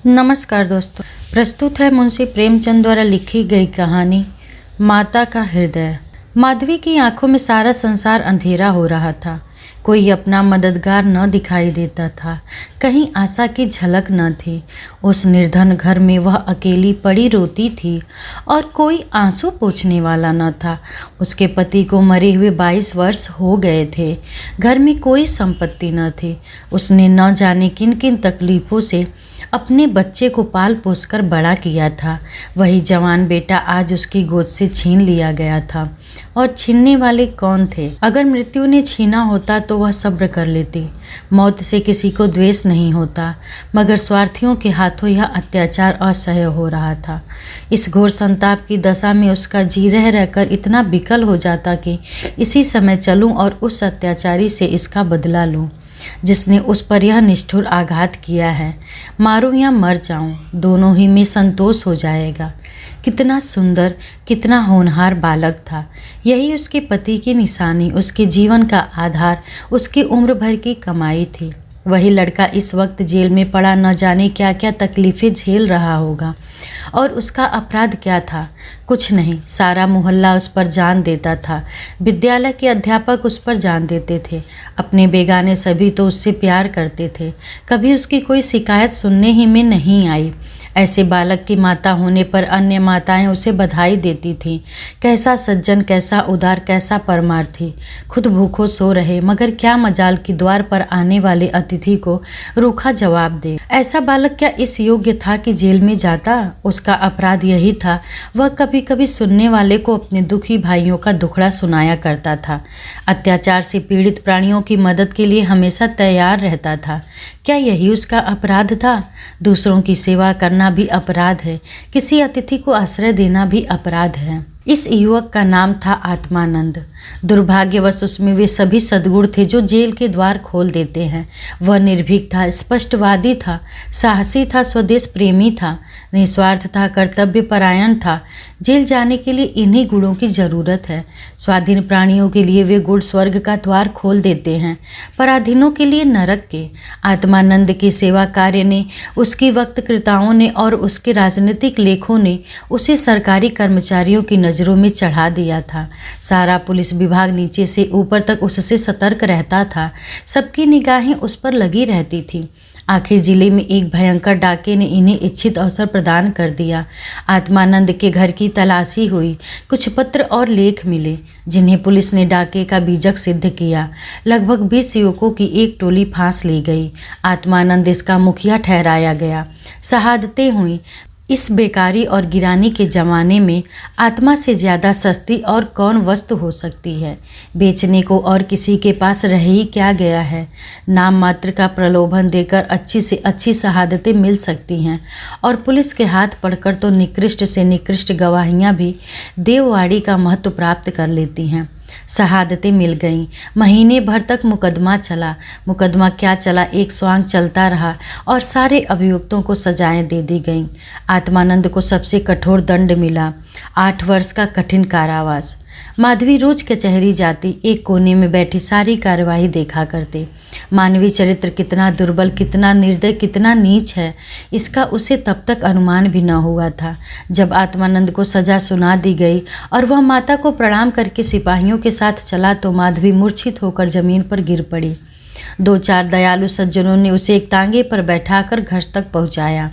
नमस्कार दोस्तों, प्रस्तुत है मुंशी प्रेमचंद द्वारा लिखी गई कहानी माता का हृदय। माधवी की आंखों में सारा संसार अंधेरा हो रहा था। कोई अपना मददगार न दिखाई देता था, कहीं आशा की झलक न थी। उस निर्धन घर में वह अकेली पड़ी रोती थी और कोई आंसू पोंछने वाला न था। उसके पति को मरे हुए 22 वर्ष हो गए थे। घर में कोई संपत्ति न थी। उसने न जाने किन किन तकलीफ़ों से अपने बच्चे को पाल पोसकर बड़ा किया था। वही जवान बेटा आज उसकी गोद से छीन लिया गया था। और छीनने वाले कौन थे? अगर मृत्यु ने छीना होता तो वह सब्र कर लेती। मौत से किसी को द्वेष नहीं होता, मगर स्वार्थियों के हाथों यह अत्याचार असह्य हो रहा था। इस घोर संताप की दशा में उसका जी रह रहकर इतना विकल हो जाता कि इसी समय चलूं और उस अत्याचारी से इसका बदला लूं जिसने उस पर यह निष्ठुर आघात किया है। मारूं या मर जाऊं, दोनों ही में संतोष हो जाएगा। कितना सुंदर, कितना होनहार बालक था। यही उसके पति की निशानी, उसके जीवन का आधार, उसकी उम्र भर की कमाई थी। वही लड़का इस वक्त जेल में पड़ा न जाने क्या क्या तकलीफ़ें झेल रहा होगा। और उसका अपराध क्या था? कुछ नहीं। सारा मोहल्ला उस पर जान देता था। विद्यालय के अध्यापक उस पर जान देते थे। अपने बेगाने सभी तो उससे प्यार करते थे। कभी उसकी कोई शिकायत सुनने ही में नहीं आई। ऐसे बालक की माता होने पर अन्य माताएं उसे बधाई देती थीं। कैसा सज्जन, कैसा उदार, कैसा परमार्थी। खुद भूखों सो रहे, मगर क्या मजाल कि द्वार पर आने वाले अतिथि को रूखा जवाब दे। ऐसा बालक क्या इस योग्य था कि जेल में जाता? उसका अपराध यही था, वह कभी कभी सुनने वाले को अपने दुखी भाइयों का दुखड़ा सुनाया करता था। अत्याचार से पीड़ित प्राणियों की मदद के लिए हमेशा तैयार रहता था। क्या यही उसका अपराध था? दूसरों की सेवा करना भी अपराध है। किसी अतिथि को आश्रय देना भी अपराध है। इस युवक का नाम था आत्मानंद। दुर्भाग्यवश उसमें वे सभी सद्गुण थे जो जेल के द्वार खोल देते हैं। वह निर्भीक था, स्पष्टवादी था, साहसी था, स्वदेश प्रेमी था, निस्वार्थ था, कर्तव्य परायण था। जेल जाने के लिए इन्हीं गुणों की जरूरत है। स्वाधीन प्राणियों के लिए वे गुण स्वर्ग का द्वार खोल देते हैं, पराधीनों के लिए नरक के। आत्मानंद के सेवा कार्य ने, उसकी वक्तकृताओं ने और उसके राजनीतिक लेखों ने उसे सरकारी कर्मचारियों की नज़रों में चढ़ा दिया था। सारा पुलिस विभाग नीचे से ऊपर तक उससे सतर्क रहता था। सबकी निगाहें उस पर लगी रहती थी। आखिर जिले में एक भयंकर डाके ने इन्हें इच्छित अवसर प्रदान कर दिया। आत्मानंद के घर की तलाशी हुई। कुछ पत्र और लेख मिले जिन्हें पुलिस ने डाके का बीजक सिद्ध किया। लगभग 20 युवकों की एक टोली फांस ली गई। आत्मानंद इसका मुखिया ठहराया गया। शहादतें हुई। इस बेकारी और गिरानी के ज़माने में आत्मा से ज़्यादा सस्ती और कौन वस्तु हो सकती है? बेचने को और किसी के पास रह ही क्या गया है? नाम मात्र का प्रलोभन देकर अच्छी से अच्छी शहादतें मिल सकती हैं, और पुलिस के हाथ पड़कर तो निकृष्ट से निकृष्ट गवाहियाँ भी देववाड़ी का महत्व प्राप्त कर लेती हैं। शहादतें मिल गईं। महीने भर तक मुकदमा चला। मुकदमा क्या चला, एक स्वांग चलता रहा और सारे अभियुक्तों को सजाएं दे दी गईं। आत्मानंद को सबसे कठोर दंड मिला, 8 वर्ष का कठिन कारावास। माधवी रोज कचहरी जाती, एक कोने में बैठी सारी कार्यवाही देखा करते। मानवीय चरित्र कितना दुर्बल, कितना निर्दय, कितना नीच है, इसका उसे तब तक अनुमान भी न हुआ था। जब आत्मानंद को सजा सुना दी गई और वह माता को प्रणाम करके सिपाहियों के साथ चला तो माधवी मूर्छित होकर जमीन पर गिर पड़ी। 2-4 दयालु सज्जनों ने उसे एक तांगे पर बैठाकर घर तक पहुंचाया।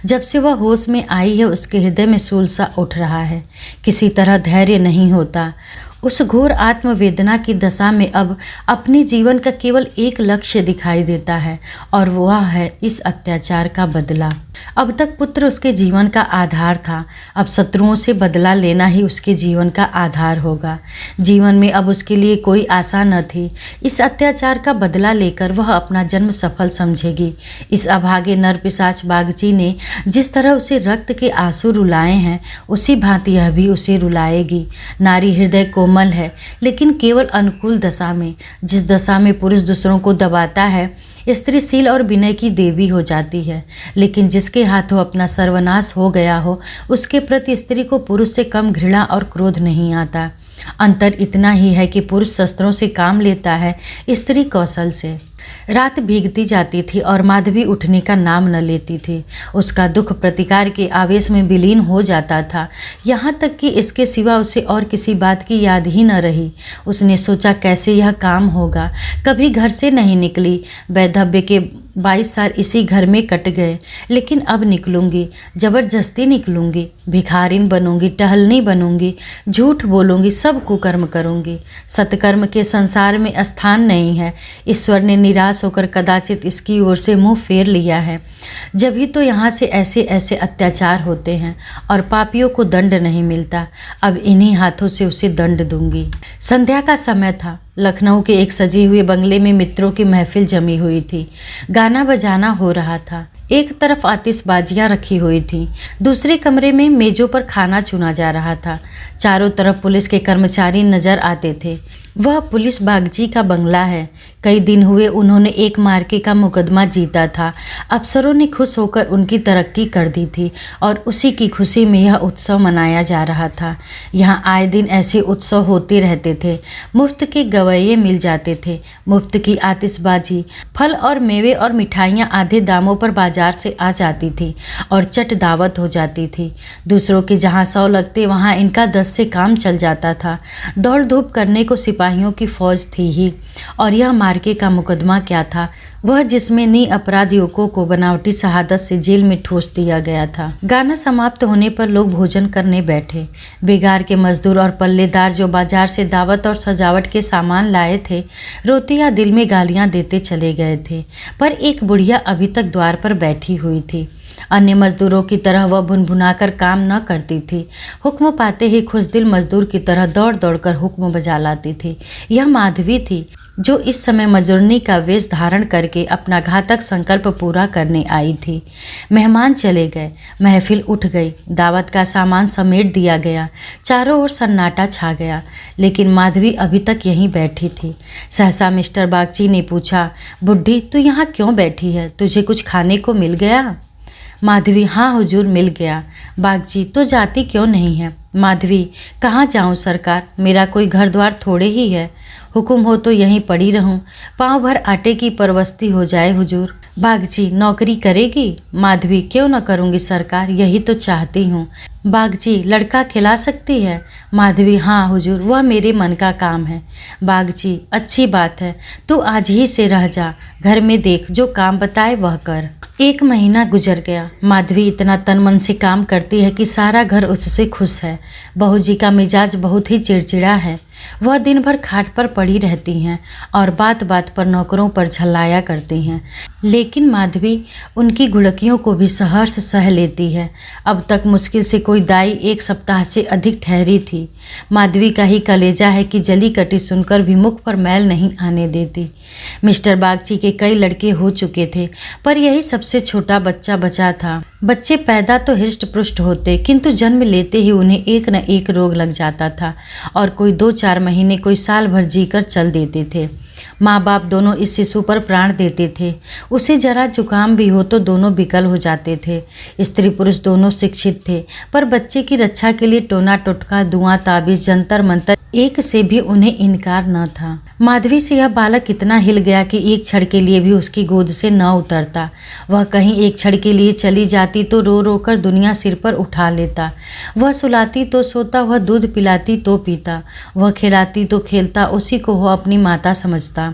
जब से वह होश में आई है, उसके हृदय में शूल सा उठ रहा है। किसी तरह धैर्य नहीं होता। उस घोर आत्मवेदना की दशा में अब अपने जीवन का केवल एक लक्ष्य दिखाई देता है, और वह है इस अत्याचार का बदला। अब तक पुत्र उसके जीवन का आधार था, अब शत्रुओं से बदला लेना ही उसके जीवन का आधार होगा। जीवन में अब उसके लिए कोई आशा न थी। इस अत्याचार का बदला लेकर वह अपना जन्म सफल समझेगी। इस अभागे नर पिशाच बागची ने जिस तरह उसे रक्त के आंसू रुलाए हैं, उसी भांति यह भी उसे रुलाएगी। नारी हृदय कोमल है, लेकिन केवल अनुकूल दशा में। जिस दशा में पुरुष दूसरों को दबाता है, स्त्रीशील और विनय की देवी हो जाती है। लेकिन जिसके हाथों अपना सर्वनाश हो गया हो, उसके प्रति स्त्री को पुरुष से कम घृणा और क्रोध नहीं आता। अंतर इतना ही है कि पुरुष शस्त्रों से काम लेता है, स्त्री कौशल से। रात भीगती जाती थी और माधवी उठने का नाम न लेती थी। उसका दुख प्रतिकार के आवेश में विलीन हो जाता था, यहाँ तक कि इसके सिवा उसे और किसी बात की याद ही न रही। उसने सोचा कैसे यह काम होगा। कभी घर से नहीं निकली। वैधव्य के 22 साल इसी घर में कट गए, लेकिन अब निकलूंगी, जबरदस्ती निकलूंगी। भिखारिन बनूंगी, टहलनी बनूंगी, झूठ बोलूंगी, सब कुकर्म करूंगी। सत्कर्म के संसार में स्थान नहीं है। ईश्वर ने निराश होकर कदाचित इसकी ओर से मुंह फेर लिया है। जब ही तो यहाँ से ऐसे ऐसे अत्याचार होते हैं और पापियों को दंड नहीं मिलता। अब इन्हीं हाथों से उसे दंड दूंगी। संध्या का समय था। लखनऊ के एक सजे हुए बंगले में मित्रों की महफिल जमी हुई थी। गाना बजाना हो रहा था। एक तरफ आतिशबाजियां रखी हुई थी, दूसरे कमरे में मेजों पर खाना चुना जा रहा था। चारों तरफ पुलिस के कर्मचारी नजर आते थे। वह पुलिस बागजी का बंगला है। कई दिन हुए उन्होंने एक मार्के का मुकदमा जीता था। अफसरों ने खुश होकर उनकी तरक्की कर दी थी और उसी की खुशी में यह उत्सव मनाया जा रहा था। यहाँ आए दिन ऐसे उत्सव होते रहते थे। मुफ्त के गवैये मिल जाते थे, मुफ्त की आतिशबाजी, फल और मेवे और मिठाइयाँ आधे दामों पर बाजार से आ जाती थी और चट दावत हो जाती थी। दूसरों के जहाँ 100 लगते वहाँ इनका 10 से काम चल जाता था। दौड़ धूप करने को सिपाहियों की फौज थी ही। और यह मार्के का मुकदमा क्या था, वह जिसमें निरपराध युवकों को बनावटी शहादत से जेल में ठूस दिया गया था। गाना समाप्त होने पर लोग भोजन करने बैठे। बेगार के मजदूर और पल्लेदार जो बाजार से दावत और सजावट के सामान लाए थे, रोते या दिल में गालियां देते चले गए थे। पर एक बुढ़िया अभी तक द्वार पर बैठी हुई थी। अन्य मजदूरों की तरह वह भुनभुनाकर काम न करती थी। हुक्म पाते ही खुशदिल मजदूर की तरह दौड़ दौड़ कर हुक्म बजा लाती थी। यह माधवी थी, जो इस समय मजूरनी का वेश धारण करके अपना घातक संकल्प पूरा करने आई थी। मेहमान चले गए, महफिल उठ गई, दावत का सामान समेट दिया गया, चारों ओर सन्नाटा छा गया। लेकिन माधवी अभी तक यहीं बैठी थी। सहसा मिस्टर बागची ने पूछा, बुढ़ी तू यहाँ क्यों बैठी है, तुझे कुछ खाने को मिल गया? माधवी, हाँ हुजूर मिल गया। बागजी, तो जाती क्यों नहीं है? माधवी, कहाँ जाऊँ सरकार, मेरा कोई घर द्वार थोड़े ही है। हुक्म हो तो यहीं पड़ी रहूं, पाँव भर आटे की परवस्ती हो जाए हुजूर। बागजी, नौकरी करेगी? माधवी, क्यों न करूंगी सरकार, यही तो चाहती हूँ। बागजी, लड़का खिला सकती है? माधवी, हाँ हुजूर, वह मेरे मन का काम है। बागजी, अच्छी बात है, तू आज ही से रह जा, घर में देख, जो काम बताए वह कर। 1 महीना गुजर गया। माधवी इतना तन मन से काम करती है कि सारा घर उससे खुश है। बहू जी का मिजाज बहुत ही चिड़चिड़ा है। वह दिन भर खाट पर पड़ी रहती हैं और बात बात पर नौकरों पर झल्लाया करती हैं। लेकिन माधवी उनकी घुड़कियों को भी सहर्ष सह लेती है। अब तक मुश्किल से कोई दाई 1 सप्ताह से अधिक ठहरी थी। माधवी का ही कलेजा है कि जली कटी सुनकर भी मुख पर मैल नहीं आने देती। मिस्टर बागची के कई लड़के हो चुके थे, पर यही सबसे छोटा बच्चा बचा था। बच्चे पैदा तो हृष्ट पुष्ट होते, किंतु जन्म लेते ही उन्हें एक न एक रोग लग जाता था और कोई 2-4 महीने, कोई साल भर जीकर चल देते थे। माँ बाप दोनों इस शिशु पर प्राण देते थे। उसे जरा जुकाम भी हो तो दोनों विकल हो जाते थे। स्त्री पुरुष दोनों शिक्षित थे, पर बच्चे की रक्षा के लिए टोना टोटका, दुआ, ताबीज, जंतर मंतर, एक से भी उन्हें इनकार न था। माधवी से यह बालक इतना हिल गया कि एक क्षण के लिए भी उसकी गोद से न उतरता। वह कहीं एक क्षण के लिए चली जाती तो रो रो कर दुनिया सिर पर उठा लेता। वह सुलाती तो सोता, वह दूध पिलाती तो पीता, वह खिलाती तो खेलता, उसी को वह अपनी माता समझता।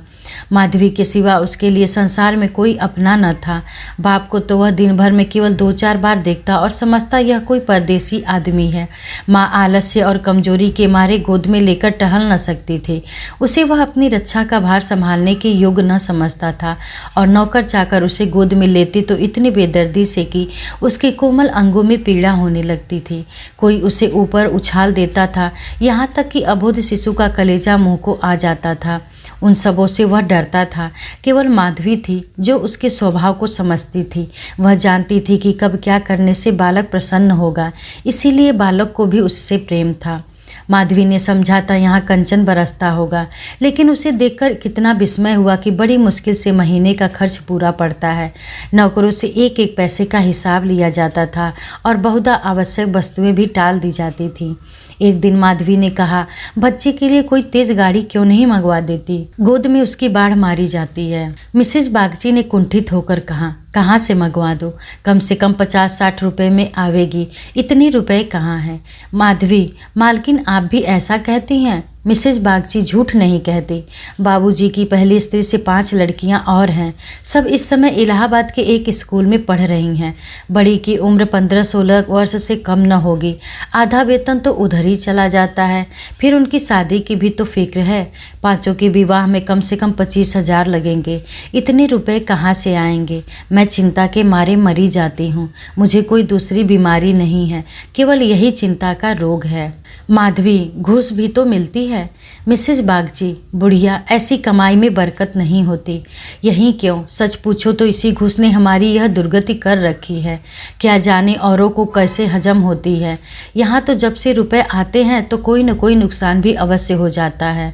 माधवी के सिवा उसके लिए संसार में कोई अपना न था। बाप को तो वह दिन भर में केवल 2-4 बार देखता और समझता यह कोई परदेसी आदमी है। माँ आलस्य और कमजोरी के मारे गोद में लेकर टहल न सकती थी। उसे वह अपनी रक्षा का भार संभालने के योग्य न समझता था और नौकर चाकर उसे गोद में लेते तो इतनी बेदर्दी से कि उसके कोमल अंगों में पीड़ा होने लगती थी। कोई उसे ऊपर उछाल देता था, यहाँ तक कि अबोध शिशु का कलेजा मुँह को आ जाता था। उन सबों से वह डरता था। केवल माधवी थी जो उसके स्वभाव को समझती थी। वह जानती थी कि कब क्या करने से बालक प्रसन्न होगा, इसीलिए बालक को भी उससे प्रेम था। माधवी ने समझा था यहाँ कंचन बरसता होगा, लेकिन उसे देखकर कितना विस्मय हुआ कि बड़ी मुश्किल से महीने का खर्च पूरा पड़ता है। नौकरों से एक एक पैसे का हिसाब लिया जाता था और बहुधा आवश्यक वस्तुएं भी टाल दी जाती थी। एक दिन माधवी ने कहा, बच्चे के लिए कोई तेज गाड़ी क्यों नहीं मंगवा देती, गोद में उसकी बाढ़ मारी जाती है। मिसेज बागची ने कुंठित होकर कहा, कहाँ से मंगवा दो, कम से कम 50-60 रुपए में आवेगी, इतने रुपए कहाँ हैं। माधवी, मालकिन आप भी ऐसा कहती हैं? मिसेज बागची झूठ नहीं कहती। बाबूजी की पहली स्त्री से 5 लड़कियां और हैं। सब इस समय इलाहाबाद के एक स्कूल में पढ़ रही हैं। बड़ी की उम्र 15-16 वर्ष से कम न होगी। आधा वेतन तो उधर ही चला जाता है। फिर उनकी शादी की भी तो फिक्र है। 5 के विवाह में कम से कम 25,000 लगेंगे। इतने रुपए कहाँ से आएंगे? मैं चिंता के मारे मरी जाती हूँ। मुझे कोई दूसरी बीमारी नहीं है, केवल यही चिंता का रोग है। माधवी, घूस भी तो मिलती है। मिसेज बागची, बुढ़िया, ऐसी कमाई में बरकत नहीं होती। यही क्यों, सच पूछो तो इसी घूस ने हमारी यह दुर्गति कर रखी है। क्या जाने औरों को कैसे हजम होती है। यहाँ तो जब से रुपए आते हैं तो कोई न कोई नुकसान भी अवश्य हो जाता है।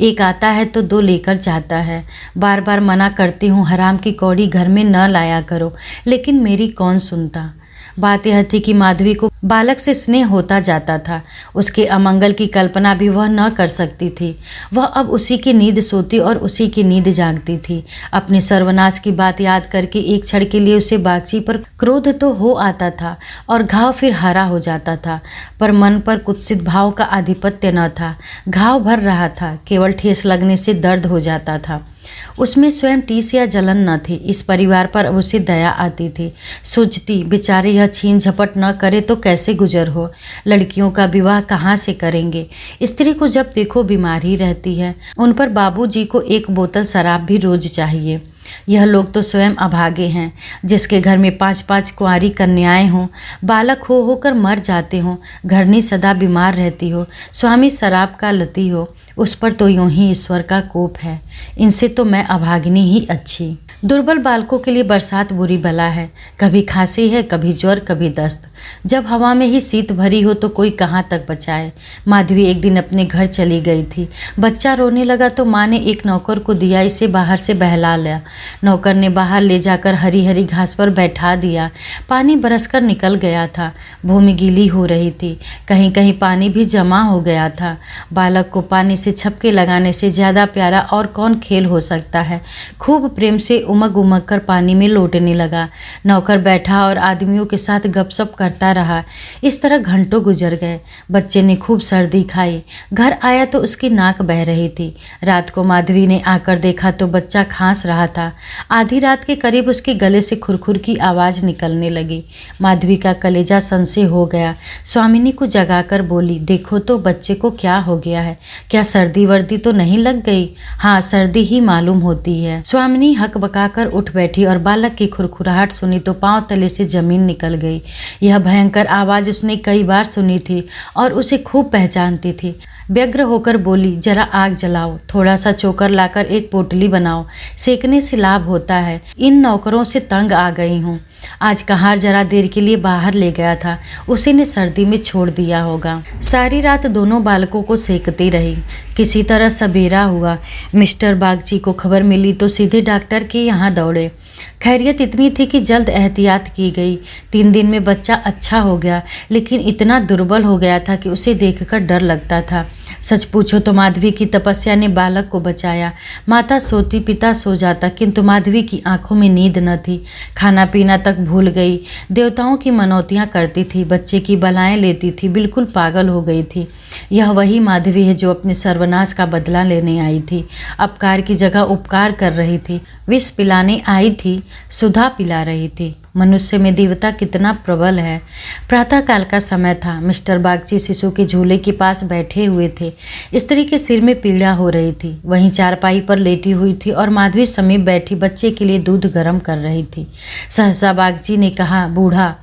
एक आता है तो 2 लेकर जाता है। बार बार मना करती हूँ, हराम की कौड़ी घर में न लाया करो, लेकिन मेरी कौन सुनता। बात यह थी कि माधवी को बालक से स्नेह होता जाता था। उसके अमंगल की कल्पना भी वह न कर सकती थी। वह अब उसी की नींद सोती और उसी की नींद जागती थी। अपने सर्वनाश की बात याद करके एक क्षण के लिए उसे बागची पर क्रोध तो हो आता था और घाव फिर हरा हो जाता था, पर मन पर कुत्सित भाव का आधिपत्य न था। घाव भर रहा था, केवल ठेस लगने से दर्द हो जाता था। उसमें स्वयं टीस या जलन न थी। इस परिवार पर अब उसे दया आती थी। सोचती, बेचारे यह छीन झपट न करे तो कैसे गुजर हो। लड़कियों का विवाह कहाँ से करेंगे। स्त्री को जब देखो बीमार ही रहती है। उन पर बाबूजी को 1 बोतल शराब भी रोज चाहिए। यह लोग तो स्वयं अभागे हैं। जिसके घर में 5-5 कुंवारी कन्याएं हों, बालक हो होकर मर जाते हों, घरनी सदा बीमार रहती हो, स्वामी शराब का लती हो, उस पर तो यूं ही ईश्वर का कोप है। इनसे तो मैं अभागिनी ही अच्छी। दुर्बल बालकों के लिए बरसात बुरी बला है। कभी खांसी है, कभी ज्वर, कभी दस्त। जब हवा में ही शीत भरी हो तो कोई कहाँ तक बचाए। माधवी एक दिन अपने घर चली गई थी। बच्चा रोने लगा तो माँ ने एक नौकर को दिया, इसे बाहर से बहला लिया। नौकर ने बाहर ले जाकर हरी हरी घास पर बैठा दिया। पानी बरसकर निकल गया था। भूमि गीली हो रही थी, कहीं कहीं पानी भी जमा हो गया था। बालक को पानी से छपके लगाने से ज़्यादा प्यारा और कौन खेल हो सकता है। खूब प्रेम से उमग उमग कर पानी में लौटने लगा। नौकर बैठा और आदमियों के साथ गपशप करता रहा। इस तरह घंटों गुजर गए। बच्चे ने खूब सर्दी खाई। घर आया तो उसकी नाक बह रही थी। रात को माधवी ने आकर देखा तो बच्चा खांस रहा था। आधी रात के करीब उसके गले से खुरखुर की आवाज़ निकलने लगी। माधवी का कलेजा संशय हो गया। स्वामिनी को जगाकर बोली, देखो तो बच्चे को क्या हो गया है। क्या सर्दी वर्दी तो नहीं लग गई? हाँ, सर्दी ही मालूम होती है। स्वामिनी हकबकाकर उठ बैठी और बालक की खुरखुराहट सुनी तो पांव तले से जमीन निकल गई। यह भयंकर आवाज़ उसने कई बार सुनी थी और उसे खूब पहचानती थी। व्यग्र होकर बोली, जरा आग जलाओ, थोड़ा सा चोकर लाकर एक पोटली बनाओ, सेकने से लाभ होता है। इन नौकरों से तंग आ गई हूँ। आज कहार जरा देर के लिए बाहर ले गया था, उसी ने सर्दी में छोड़ दिया होगा। सारी रात दोनों बालकों को सेकती रही। किसी तरह सबेरा हुआ। मिस्टर बागची को खबर मिली तो सीधे डॉक्टर के यहाँ दौड़े। खैरियत इतनी थी कि जल्द एहतियात की गई। 3 दिन में बच्चा अच्छा हो गया, लेकिन इतना दुर्बल हो गया था कि उसे देखकर डर लगता था। सच पूछो तो माधवी की तपस्या ने बालक को बचाया। माता सोती, पिता सो जाता, किंतु माधवी की आंखों में नींद न थी। खाना पीना तक भूल गई। देवताओं की मनौतियाँ करती थी, बच्चे की बलाएं लेती थी, बिल्कुल पागल हो गई थी। यह वही माधवी है जो अपने सर्वनाश का बदला लेने आई थी। अपकार की जगह उपकार कर रही थी। विष पिलाने आई थी, सुधा पिला रही थी। मनुष्य में देवता कितना प्रबल है। प्रातःकाल का समय था। मिस्टर बागची शिशु के झूले के पास बैठे हुए थे। स्त्री के सिर में पीड़ा हो रही थी। वहीं चारपाई पर लेटी हुई थी और माधवी समीप बैठी बच्चे के लिए दूध गर्म कर रही थी। सहसा बागची ने कहा, बूढ़ा,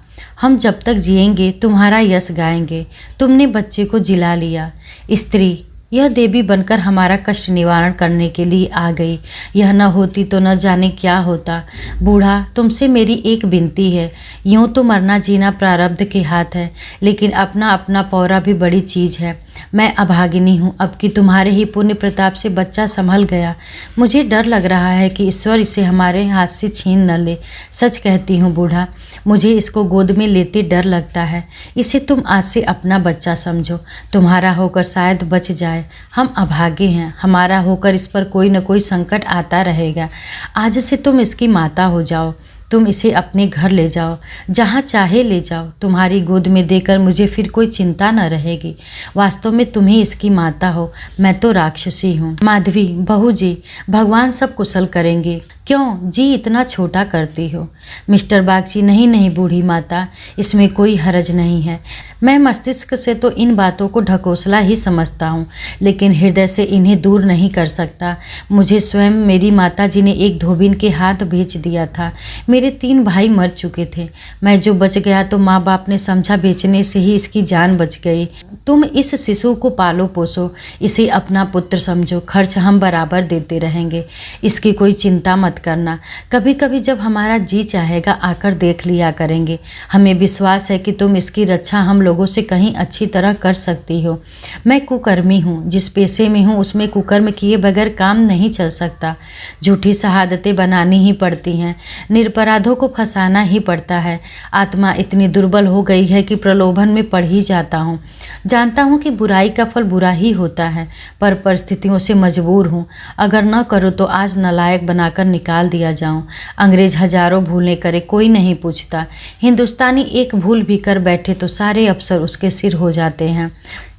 हम जब तक जिएंगे तुम्हारा यश गाएंगे। तुमने बच्चे को जिला लिया। स्त्री, यह देवी बनकर हमारा कष्ट निवारण करने के लिए आ गई। यह न होती तो न जाने क्या होता। बूढ़ा, तुमसे मेरी एक विनती है। यूँ तो मरना जीना प्रारब्ध के हाथ है, लेकिन अपना अपना पौरा भी बड़ी चीज़ है। मैं अभागिनी हूँ। अब कि तुम्हारे ही पुण्य प्रताप से बच्चा संभल गया, मुझे डर लग रहा है कि ईश्वर इसे हमारे हाथ से छीन न ले। सच कहती हूँ बूढ़ा, मुझे इसको गोद में लेते डर लगता है। इसे तुम आज से अपना बच्चा समझो। तुम्हारा होकर शायद बच जाए। हम अभागे हैं, हमारा होकर इस पर कोई न कोई संकट आता रहेगा। आज से तुम इसकी माता हो जाओ। तुम इसे अपने घर ले जाओ, जहाँ चाहे ले जाओ। तुम्हारी गोद में देकर मुझे फिर कोई चिंता न रहेगी। वास्तव में तुम ही इसकी माता हो, मैं तो राक्षसी हूँ। माधवी, बहू जी, भगवान सब कुशल करेंगे। क्यों जी इतना छोटा करती हो? मिस्टर बागची, नहीं नहीं बूढ़ी माता, इसमें कोई हरज नहीं है। मैं मस्तिष्क से तो इन बातों को ढकोसला ही समझता हूँ, लेकिन हृदय से इन्हें दूर नहीं कर सकता। मुझे स्वयं मेरी माता जी ने एक धोबिन के हाथ बेच दिया था। मेरे 3 भाई मर चुके थे। मैं जो बच गया तो माँ बाप ने समझा बेचने से ही इसकी जान बच गई। तुम इस शिशु को पालो पोसो, इसे अपना पुत्र समझो। खर्च हम बराबर देते रहेंगे, इसकी कोई चिंता मत करना। कभी कभी जब हमारा जी चाहेगा आकर देख लिया करेंगे। हमें विश्वास है कि तुम इसकी रक्षा हम लोगों से कहीं अच्छी तरह कर सकती हो। मैं कुकर्मी हूँ, जिस पेशे में हूँ उसमें कुकर्म किए बगैर काम नहीं चल सकता। झूठी शहादतें बनानी ही पड़ती हैं, निरपराधों को फंसाना ही पड़ता है। आत्मा इतनी दुर्बल हो गई है कि प्रलोभन में पड़ ही जाता हूँ। जानता हूँ कि बुराई का फल बुरा ही होता है, पर परिस्थितियों से मजबूर हूँ। अगर न करो तो आज नालायक बनाकर निकाल दिया जाऊँ। अंग्रेज हजारों भूलें करे, कोई नहीं पूछता। हिंदुस्तानी एक भूल भी कर बैठे तो सारे अफसर उसके सिर हो जाते हैं।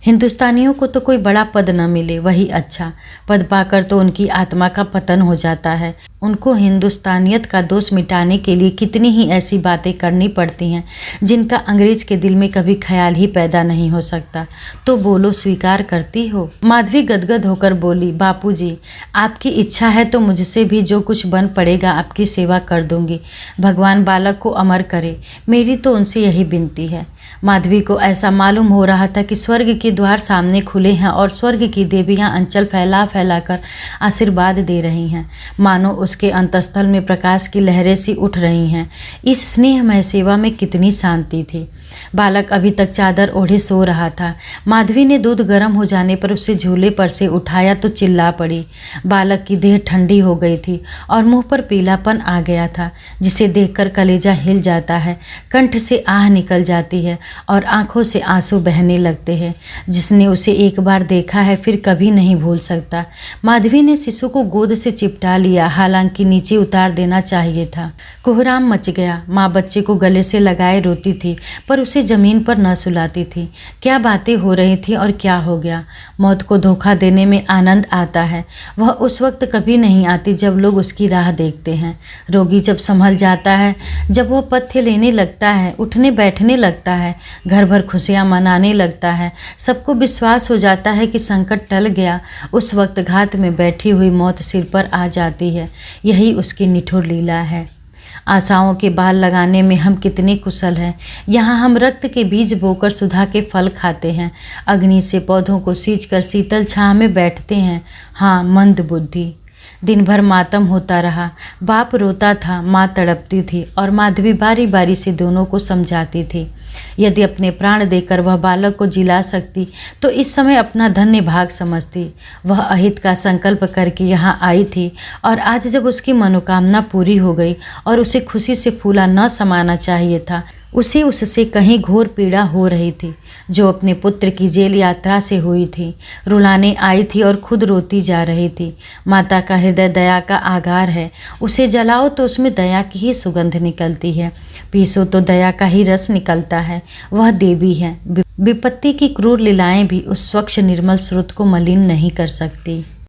हिंदुस्तानियों को तो कोई बड़ा पद न मिले वही अच्छा। पद पाकर तो उनकी आत्मा का पतन हो जाता है। उनको हिंदुस्तानियत का दोष मिटाने के लिए कितनी ही ऐसी बातें करनी पड़ती हैं जिनका अंग्रेज के दिल में कभी ख्याल ही पैदा नहीं हो सकता। तो बोलो, स्वीकार करती हो? माधवी गदगद होकर बोली, बापूजी, आपकी इच्छा है तो मुझसे भी जो कुछ बन पड़ेगा आपकी सेवा कर दूंगी। भगवान बालक को अमर करे, मेरी तो उनसे यही विनती है। माधवी को ऐसा मालूम हो रहा था कि स्वर्ग के द्वार सामने खुले हैं और स्वर्ग की देवियां अंचल फैला फैला कर आशीर्वाद दे रही हैं। मानो उसके अंतस्थल में प्रकाश की लहरें सी उठ रही हैं। इस स्नेहमय सेवा में कितनी शांति थी। बालक अभी तक चादर ओढ़े सो रहा था। माधवी ने दूध गर्म हो जाने पर उसे झूले पर से उठाया तो चिल्ला पड़ी। बालक की देह ठंडी हो गई थी और मुंह पर पीलापन आ गया था, जिसे देखकर कलेजा हिल जाता है, कंठ से आह निकल जाती है और आंखों से आंसू बहने लगते हैं। जिसने उसे एक बार देखा है फिर कभी नहीं भूल सकता। माधवी ने शिशु को गोद से चिपटा लिया, हालांकि नीचे उतार देना चाहिए था। कोहराम मच गया। माँ बच्चे को गले से लगाए रोती थी, पर उसे जमीन पर न सुलाती थी। क्या बातें हो रही थी और क्या हो गया। मौत को धोखा देने में आनंद आता है। वह उस वक्त कभी नहीं आती जब लोग उसकी राह देखते हैं। रोगी जब संभल जाता है, जब वह पथ्य लेने लगता है, उठने बैठने लगता है, घर भर खुशियाँ मनाने लगता है, सबको विश्वास हो जाता है कि संकट टल गया, उस वक्त घात में बैठी हुई मौत सिर पर आ जाती है। यही उसकी निठुर लीला है। आशाओं के बाल लगाने में हम कितने कुशल हैं। यहाँ हम रक्त के बीज बोकर सुधा के फल खाते हैं, अग्नि से पौधों को सींचकर शीतल छाह में बैठते हैं। हाँ, मंद बुद्धि। दिन भर मातम होता रहा। बाप रोता था, माँ तड़पती थी और माधवी बारी बारी से दोनों को समझाती थी। यदि अपने प्राण देकर वह बालक को जिला सकती तो इस समय अपना धन्य भाग समझती। वह अहित का संकल्प करके यहाँ आई थी और आज जब उसकी मनोकामना पूरी हो गई और उसे खुशी से फूला न समाना चाहिए था, उसे उससे कहीं घोर पीड़ा हो रही थी, जो अपने पुत्र की जेल यात्रा से हुई थी। रुलाने आई थी और खुद रोती जा रही थी। माता का हृदय दया का आगार है। उसे जलाओ तो उसमें दया की ही सुगंध निकलती है, पीसो तो दया का ही रस निकलता है। वह देवी है। विपत्ति की क्रूर लीलाएं भी उस स्वच्छ निर्मल स्रोत को मलिन नहीं कर सकती।